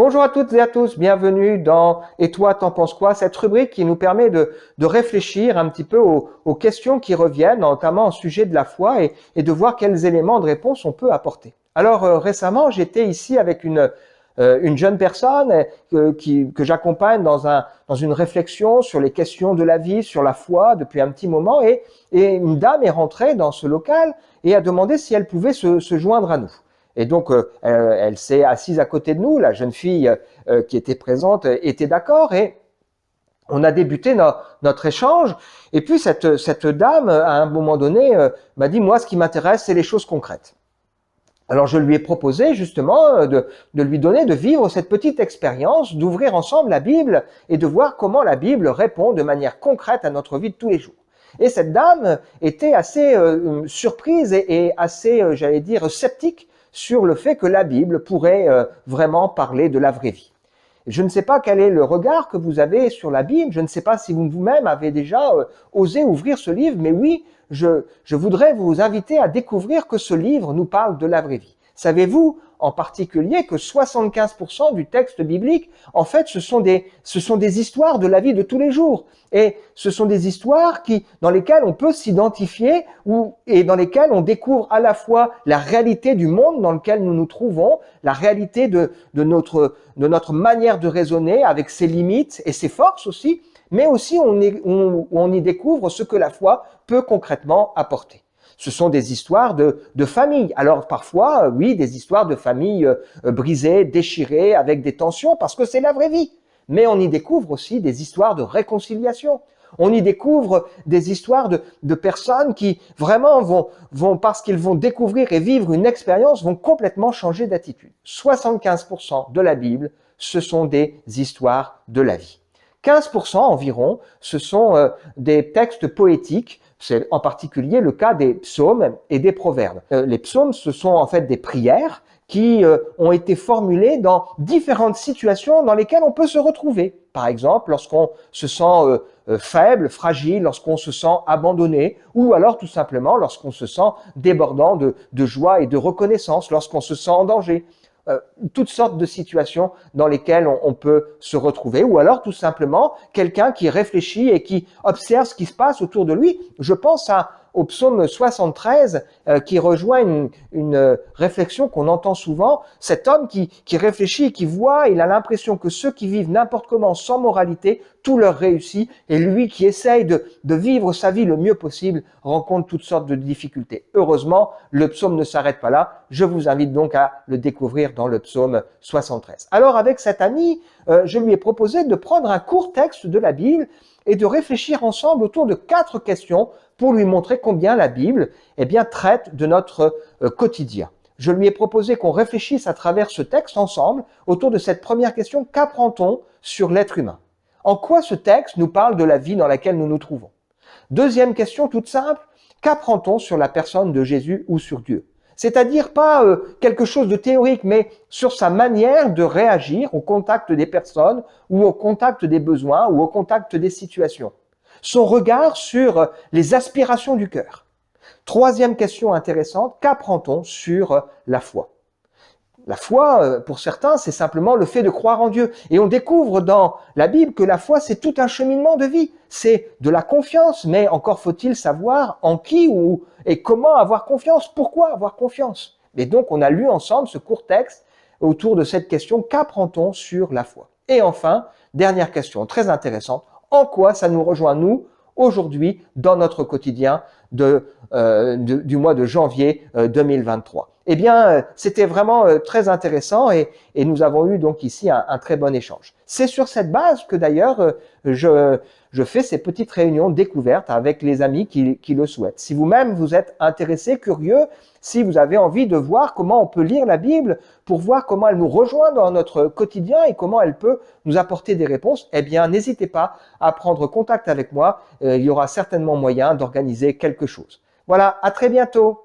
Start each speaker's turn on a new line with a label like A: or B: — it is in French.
A: Bonjour à toutes et à tous, bienvenue dans « Et toi, t'en penses quoi ?» cette rubrique qui nous permet de réfléchir un petit peu aux questions qui reviennent, notamment au sujet de la foi, et de voir quels éléments de réponse on peut apporter. Alors récemment, j'étais ici avec une jeune personne que j'accompagne dans une réflexion sur les questions de la vie, sur la foi depuis un petit moment, et une dame est rentrée dans ce local et a demandé si elle pouvait se joindre à nous. Et donc, elle s'est assise à côté de nous, la jeune fille qui était présente était d'accord, et on a débuté notre échange. Et puis, cette dame, à un moment donné, m'a dit, moi, ce qui m'intéresse, c'est les choses concrètes. Alors, je lui ai proposé justement de lui donner, de vivre cette petite expérience, d'ouvrir ensemble la Bible et de voir comment la Bible répond de manière concrète à notre vie de tous les jours. Et cette dame était assez surprise et assez, j'allais dire, sceptique sur le fait que la Bible pourrait vraiment parler de la vraie vie. Je ne sais pas quel est le regard que vous avez sur la Bible, je ne sais pas si vous-même avez déjà osé ouvrir ce livre, mais oui, je voudrais vous inviter à découvrir que ce livre nous parle de la vraie vie. Savez-vous en particulier que 75% du texte biblique, en fait, ce sont des histoires de la vie de tous les jours. Et ce sont des histoires dans lesquelles on peut s'identifier et dans lesquelles on découvre à la fois la réalité du monde dans lequel nous nous trouvons, la réalité de notre manière de raisonner avec ses limites et ses forces aussi, mais aussi on y découvre ce que la foi peut concrètement apporter. Ce sont des histoires de famille. Alors parfois, oui, des histoires de famille brisées, déchirées, avec des tensions, parce que c'est la vraie vie. Mais on y découvre aussi des histoires de réconciliation. On y découvre des histoires de personnes qui vraiment vont, parce qu'ils vont découvrir et vivre une expérience, vont complètement changer d'attitude. 75% de la Bible, ce sont des histoires de la vie. 15% environ, ce sont des textes poétiques. C'est en particulier le cas des psaumes et des proverbes. Les psaumes, ce sont en fait des prières qui ont été formulées dans différentes situations dans lesquelles on peut se retrouver. Par exemple, lorsqu'on se sent faible, fragile, lorsqu'on se sent abandonné, ou alors tout simplement lorsqu'on se sent débordant de joie et de reconnaissance, lorsqu'on se sent en danger. Toutes sortes de situations dans lesquelles on peut se retrouver, ou alors tout simplement quelqu'un qui réfléchit et qui observe ce qui se passe autour de lui. Je pense au psaume 73 qui rejoint une réflexion qu'on entend souvent. Cet homme qui réfléchit et qui voit, il a l'impression que ceux qui vivent n'importe comment, sans moralité, tout leur réussit, et lui qui essaye de vivre sa vie le mieux possible rencontre toutes sortes de difficultés. Heureusement, le psaume ne s'arrête pas là. Je vous invite donc à le découvrir dans le psaume 73. Alors avec cet ami, je lui ai proposé de prendre un court texte de la Bible et de réfléchir ensemble autour de 4 questions pour lui montrer combien la Bible traite de notre quotidien. Je lui ai proposé qu'on réfléchisse à travers ce texte ensemble autour de cette première question: qu'apprend-on sur l'être humain? En quoi ce texte nous parle de la vie dans laquelle nous nous trouvons? Deuxième question toute simple: qu'apprend-on sur la personne de Jésus ou sur Dieu? C'est-à-dire pas quelque chose de théorique, mais sur sa manière de réagir au contact des personnes ou au contact des besoins ou au contact des situations. Son regard sur les aspirations du cœur. Troisième question intéressante: qu'apprend-on sur la foi? La foi, pour certains, c'est simplement le fait de croire en Dieu. Et on découvre dans la Bible que la foi, c'est tout un cheminement de vie. C'est de la confiance, mais encore faut-il savoir en qui et comment avoir confiance, pourquoi avoir confiance. Et donc, on a lu ensemble ce court texte autour de cette question: qu'apprend-on sur la foi? Et enfin, dernière question très intéressante: en quoi ça nous rejoint, nous, aujourd'hui, dans notre quotidien du mois de janvier 2023. Eh bien, c'était vraiment très intéressant et nous avons eu donc ici un très bon échange. C'est sur cette base que d'ailleurs je fais ces petites réunions découvertes avec les amis qui le souhaitent. Si vous-même vous êtes intéressé, curieux, si vous avez envie de voir comment on peut lire la Bible pour voir comment elle nous rejoint dans notre quotidien et comment elle peut nous apporter des réponses, eh bien, n'hésitez pas à prendre contact avec moi. Il y aura certainement moyen d'organiser quelque chose. Voilà, à très bientôt.